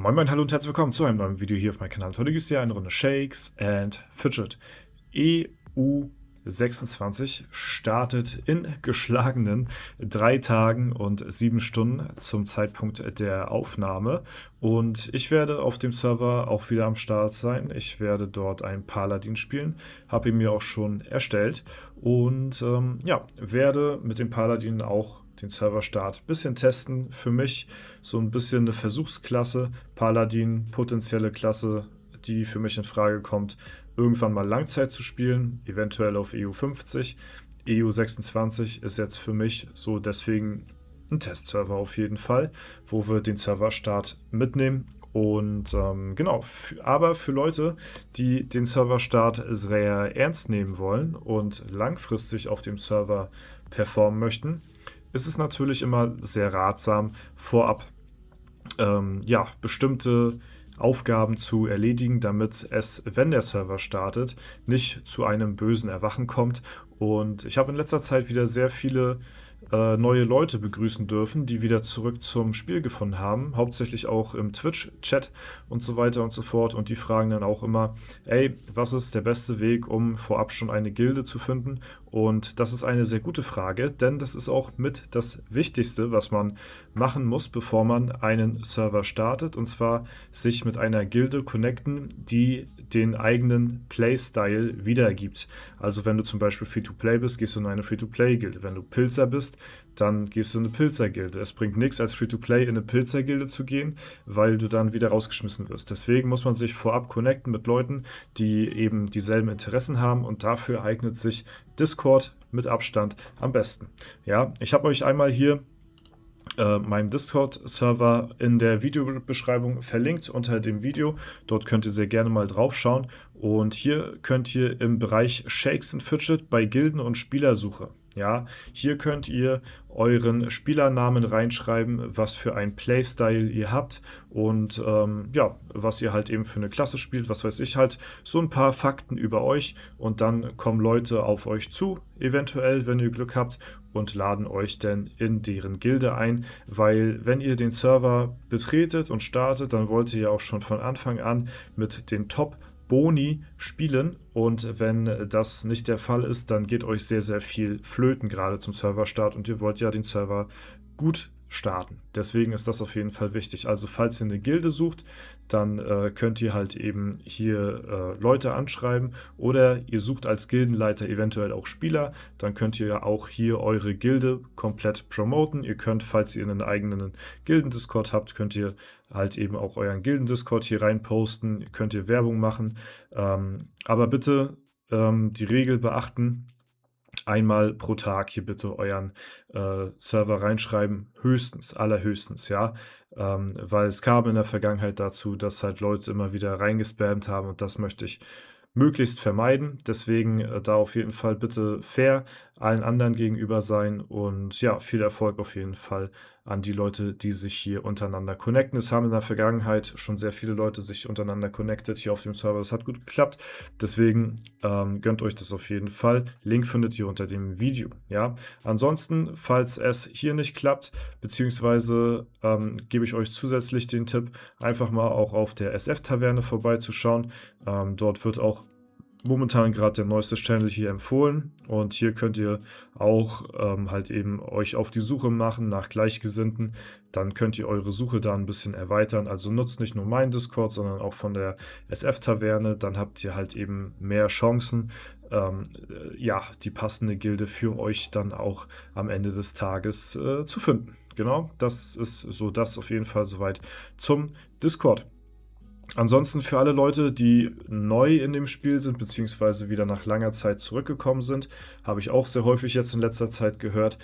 Moin Moin, hallo und herzlich willkommen zu einem neuen Video hier auf meinem Kanal. Heute gibt es hier eine Runde Shakes and Fidget. EU26 startet in geschlagenen 3 Tagen und 7 Stunden zum Zeitpunkt der Aufnahme. Und ich werde auf dem Server auch wieder am Start sein. Ich werde dort einen Paladin spielen, habe ihn mir auch schon erstellt und werde mit dem Paladin auch den Serverstart ein bisschen testen. Für mich so ein bisschen eine Versuchsklasse. Paladin, potenzielle Klasse, die für mich in Frage kommt, irgendwann mal Langzeit zu spielen, eventuell auf EU50. EU26 ist jetzt für mich so deswegen ein Testserver auf jeden Fall, wo wir den Serverstart mitnehmen. Und aber für Leute, die den Serverstart sehr ernst nehmen wollen und langfristig auf dem Server performen möchten, ist es natürlich immer sehr ratsam, vorab bestimmte Aufgaben zu erledigen, damit es, wenn der Server startet, nicht zu einem bösen Erwachen kommt. Und ich habe in letzter Zeit wieder sehr viele neue Leute begrüßen dürfen, die wieder zurück zum Spiel gefunden haben, hauptsächlich auch im Twitch-Chat und so weiter und so fort. Und die fragen dann auch immer, ey, was ist der beste Weg, um vorab schon eine Gilde zu finden? Und das ist eine sehr gute Frage, denn das ist auch mit das Wichtigste, was man machen muss, bevor man einen Server startet. Und zwar sich mit einer Gilde connecten, die den eigenen Playstyle wiedergibt. Also wenn du zum Beispiel Free-to-Play bist, gehst du in eine Free-to-Play-Gilde. Wenn du Pilzer bist, dann gehst du in eine Pilzer-Gilde. Es bringt nichts, als Free-to-Play in eine Pilzer-Gilde zu gehen, weil du dann wieder rausgeschmissen wirst. Deswegen muss man sich vorab connecten mit Leuten, die eben dieselben Interessen haben, und dafür eignet sich Discord mit Abstand am besten. Ja, ich habe euch einmal hier meinem Discord-Server in der Videobeschreibung verlinkt unter dem Video. Dort könnt ihr sehr gerne mal drauf schauen. Und hier könnt ihr im Bereich Shakes and Fidget bei Gilden und Spielersuche, ja, hier könnt ihr euren Spielernamen reinschreiben, was für ein Playstyle ihr habt und was ihr halt eben für eine Klasse spielt, was weiß ich halt, so ein paar Fakten über euch, und dann kommen Leute auf euch zu, eventuell, wenn ihr Glück habt, und laden euch dann in deren Gilde ein, weil wenn ihr den Server betretet und startet, dann wollt ihr ja auch schon von Anfang an mit den Top-Boni spielen, und wenn das nicht der Fall ist, dann geht euch sehr, sehr viel flöten, gerade zum Serverstart, und ihr wollt ja den Server gut starten. Deswegen ist das auf jeden Fall wichtig. Also falls ihr eine Gilde sucht, dann könnt ihr halt eben hier Leute anschreiben, oder ihr sucht als Gildenleiter eventuell auch Spieler, dann könnt ihr ja auch hier eure Gilde komplett promoten. Ihr könnt, falls ihr einen eigenen Gilden-Discord habt, könnt ihr halt eben auch euren Gilden-Discord hier rein posten, könnt ihr Werbung machen, aber bitte die Regel beachten: einmal pro Tag hier bitte euren Server reinschreiben, höchstens, allerhöchstens, ja. Weil es kam in der Vergangenheit dazu, dass halt Leute immer wieder reingespammt haben, und das möchte ich möglichst vermeiden. Deswegen da auf jeden Fall bitte fair allen anderen gegenüber sein, und ja, viel Erfolg auf jeden Fall an die Leute, die sich hier untereinander connecten. Es haben in der Vergangenheit schon sehr viele Leute sich untereinander connected hier auf dem Server. Das hat gut geklappt. Deswegen gönnt euch das auf jeden Fall. Link findet ihr unter dem Video. Ja, ansonsten, falls es hier nicht klappt, beziehungsweise gebe ich euch zusätzlich den Tipp, einfach mal auch auf der SF-Taverne vorbeizuschauen. Dort wird auch momentan gerade der neueste Channel hier empfohlen, und hier könnt ihr auch halt eben euch auf die Suche machen nach Gleichgesinnten. Dann könnt ihr eure Suche da ein bisschen erweitern. Also nutzt nicht nur meinen Discord, sondern auch von der SF-Taverne. Dann habt ihr halt eben mehr Chancen, die passende Gilde für euch dann auch am Ende des Tages zu finden. Genau, das ist so das auf jeden Fall soweit zum Discord. Ansonsten für alle Leute, die neu in dem Spiel sind, beziehungsweise wieder nach langer Zeit zurückgekommen sind, habe ich auch sehr häufig jetzt in letzter Zeit gehört,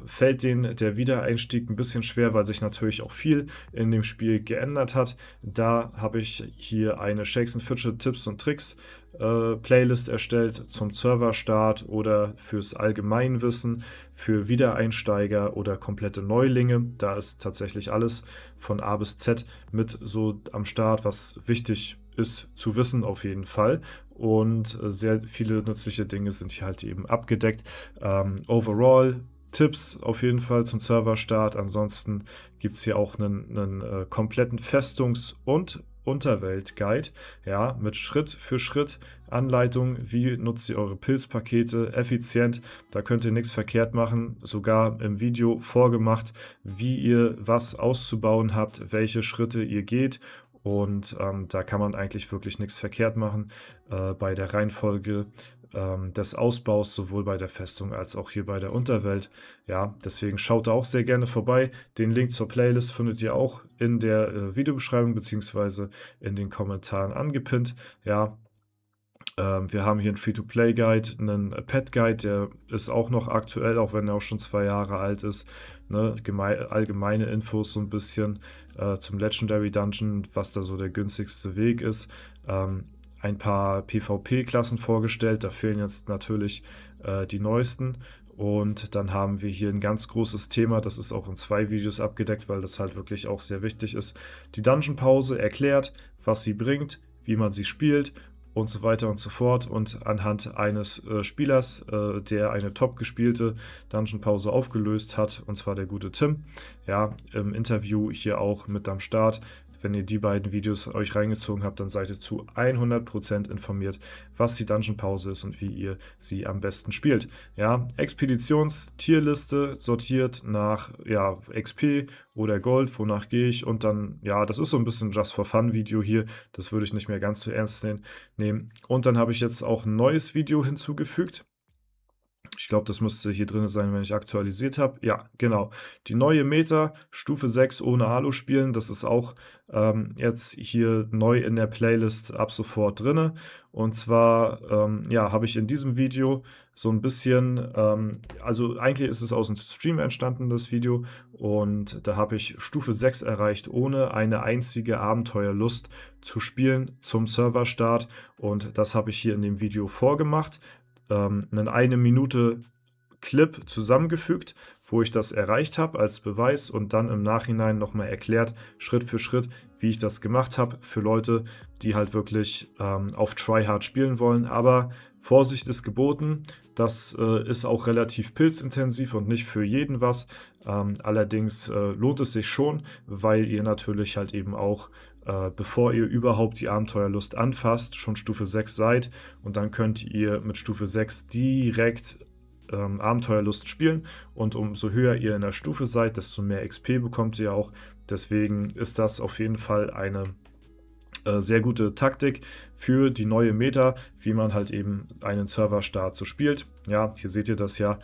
fällt denen der Wiedereinstieg ein bisschen schwer, weil sich natürlich auch viel in dem Spiel geändert hat. Da habe ich hier eine Shakes and Fidget Tipps und Tricks Playlist erstellt zum Serverstart oder fürs Allgemeinwissen, für Wiedereinsteiger oder komplette Neulinge. Da ist tatsächlich alles von A bis Z mit so am Start, was wichtig ist zu wissen auf jeden Fall. Und sehr viele nützliche Dinge sind hier halt eben abgedeckt. Overall Tipps auf jeden Fall zum Serverstart. Ansonsten gibt es hier auch einen kompletten Festungs- und Unterwelt-Guide, ja, mit Schritt für Schritt Anleitung, wie nutzt ihr eure Pilzpakete effizient. Da könnt ihr nichts verkehrt machen, sogar im Video vorgemacht, wie ihr was auszubauen habt, welche Schritte ihr geht. Und da kann man eigentlich wirklich nichts verkehrt machen bei der Reihenfolge des Ausbaus, sowohl bei der Festung als auch hier bei der Unterwelt. Ja, deswegen schaut da auch sehr gerne vorbei. Den Link zur Playlist findet ihr auch in der Videobeschreibung bzw. in den Kommentaren angepinnt. Ja, wir haben hier einen Free-to-Play-Guide, einen Pet-Guide, der ist auch noch aktuell, auch wenn er auch schon 2 Jahre alt ist. Ne? Allgemeine Infos so ein bisschen zum Legendary Dungeon, was da so der günstigste Weg ist. Ein paar PvP-Klassen vorgestellt, da fehlen jetzt natürlich die neuesten. Und dann haben wir hier ein ganz großes Thema, das ist auch in 2 Videos abgedeckt, weil das halt wirklich auch sehr wichtig ist. Die Dungeon-Pause erklärt, was sie bringt, wie man sie spielt und so weiter und so fort. Und anhand eines Spielers, der eine top gespielte Dungeon-Pause aufgelöst hat, und zwar der gute Tim, ja, im Interview hier auch mit am Start. Wenn ihr die beiden Videos euch reingezogen habt, dann seid ihr zu 100% informiert, was die Dungeon-Pause ist und wie ihr sie am besten spielt. Ja, Expeditions-Tierliste sortiert nach ja, XP oder Gold, wonach gehe ich, und dann, ja, das ist so ein bisschen Just-for-Fun-Video hier, das würde ich nicht mehr ganz so ernst nehmen. Und dann habe ich jetzt auch ein neues Video hinzugefügt. Ich glaube, das müsste hier drin sein, wenn ich aktualisiert habe. Ja, genau. Die neue Meta, Stufe 6 ohne Alu spielen. Das ist auch jetzt hier neu in der Playlist ab sofort drin. Und zwar, ja, habe ich in diesem Video so ein bisschen, also eigentlich ist es aus dem Stream entstanden, das Video. Und da habe ich Stufe 6 erreicht, ohne eine einzige Abenteuerlust zu spielen zum Serverstart. Und das habe ich hier in dem Video vorgemacht. Einen 1 Minute Clip zusammengefügt, wo ich das erreicht habe als Beweis und dann im Nachhinein nochmal erklärt, Schritt für Schritt, wie ich das gemacht habe für Leute, die halt wirklich auf Tryhard spielen wollen. Aber Vorsicht ist geboten, das ist auch relativ pilzintensiv und nicht für jeden was. Allerdings lohnt es sich schon, weil ihr natürlich halt eben auch bevor ihr überhaupt die Abenteuerlust anfasst, schon Stufe 6 seid, und dann könnt ihr mit Stufe 6 direkt Abenteuerlust spielen, und umso höher ihr in der Stufe seid, desto mehr XP bekommt ihr auch. Deswegen ist das auf jeden Fall eine sehr gute Taktik für die neue Meta, wie man halt eben einen Serverstart so spielt. Ja, hier seht ihr das ja.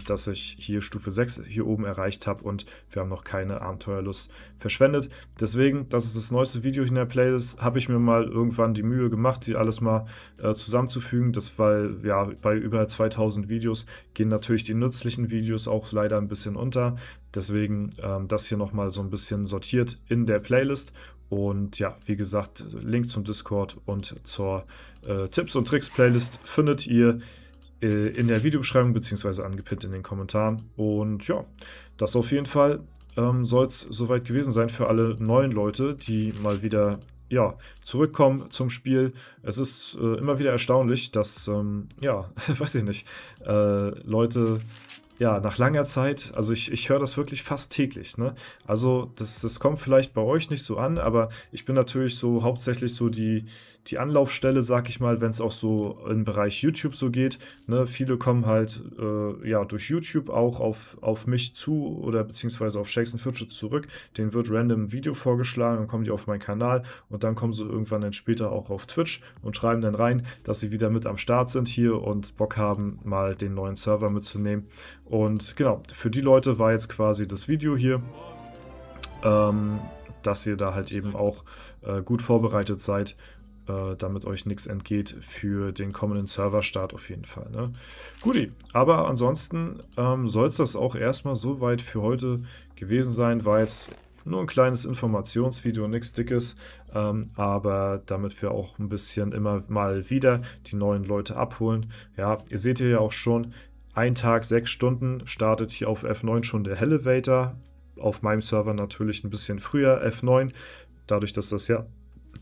Dass ich hier Stufe 6 hier oben erreicht habe und wir haben noch keine Abenteuerlust verschwendet. Deswegen, das ist das neueste Video in der Playlist, habe ich mir mal irgendwann die Mühe gemacht, die alles mal zusammenzufügen. Das, weil ja, bei über 2000 Videos gehen natürlich die nützlichen Videos auch leider ein bisschen unter. Deswegen das hier nochmal so ein bisschen sortiert in der Playlist. Und ja, wie gesagt, Link zum Discord und zur Tipps und Tricks Playlist findet ihr in der Videobeschreibung bzw. angepinnt in den Kommentaren. Und ja, das auf jeden Fall soll es soweit gewesen sein für alle neuen Leute, die mal wieder ja, zurückkommen zum Spiel. Es ist immer wieder erstaunlich, dass, ja, weiß ich nicht, Leute ja, nach langer Zeit, also ich höre das wirklich fast täglich, ne? Also das kommt vielleicht bei euch nicht so an, aber ich bin natürlich so hauptsächlich so die Anlaufstelle, sag ich mal, wenn es auch so im Bereich YouTube so geht, ne? Viele kommen halt ja durch YouTube auch auf mich zu oder beziehungsweise auf Shakes and Fidget zurück. Denen wird random ein Video vorgeschlagen, dann kommen die auf meinen Kanal und dann kommen sie irgendwann dann später auch auf Twitch und schreiben dann rein, dass sie wieder mit am Start sind hier und Bock haben, mal den neuen Server mitzunehmen. Und genau, für die Leute war jetzt quasi das Video hier, dass ihr da halt eben auch gut vorbereitet seid, damit euch nichts entgeht für den kommenden Serverstart auf jeden Fall. Ne? Guti, aber ansonsten soll es das auch erstmal soweit für heute gewesen sein. War jetzt nur ein kleines Informationsvideo, nichts Dickes, aber damit wir auch ein bisschen immer mal wieder die neuen Leute abholen. Ja, ihr seht hier ja auch schon, ein Tag, 6 Stunden, startet hier auf F9 schon der Elevator. Auf meinem Server natürlich ein bisschen früher, F9. Dadurch, dass das ja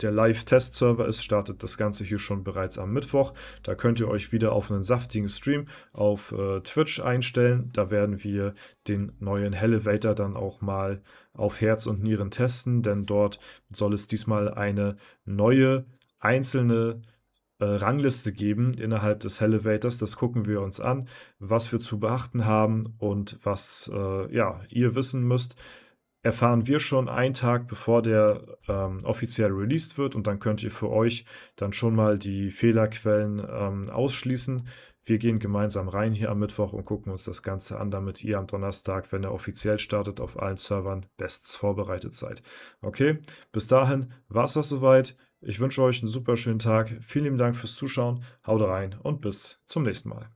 der Live-Test-Server ist, startet das Ganze hier schon bereits am Mittwoch. Da könnt ihr euch wieder auf einen saftigen Stream auf Twitch einstellen. Da werden wir den neuen Hellevator dann auch mal auf Herz und Nieren testen, denn dort soll es diesmal eine neue einzelne Rangliste geben innerhalb des Hellevators. Das gucken wir uns an, was wir zu beachten haben und was ja, ihr wissen müsst. Erfahren wir schon einen Tag bevor der offiziell released wird, und dann könnt ihr für euch dann schon mal die Fehlerquellen ausschließen. Wir gehen gemeinsam rein hier am Mittwoch und gucken uns das Ganze an, damit ihr am Donnerstag, wenn er offiziell startet, auf allen Servern bestens vorbereitet seid. Okay, bis dahin war es das soweit. Ich wünsche euch einen super schönen Tag. Vielen lieben Dank fürs Zuschauen. Haut rein und bis zum nächsten Mal.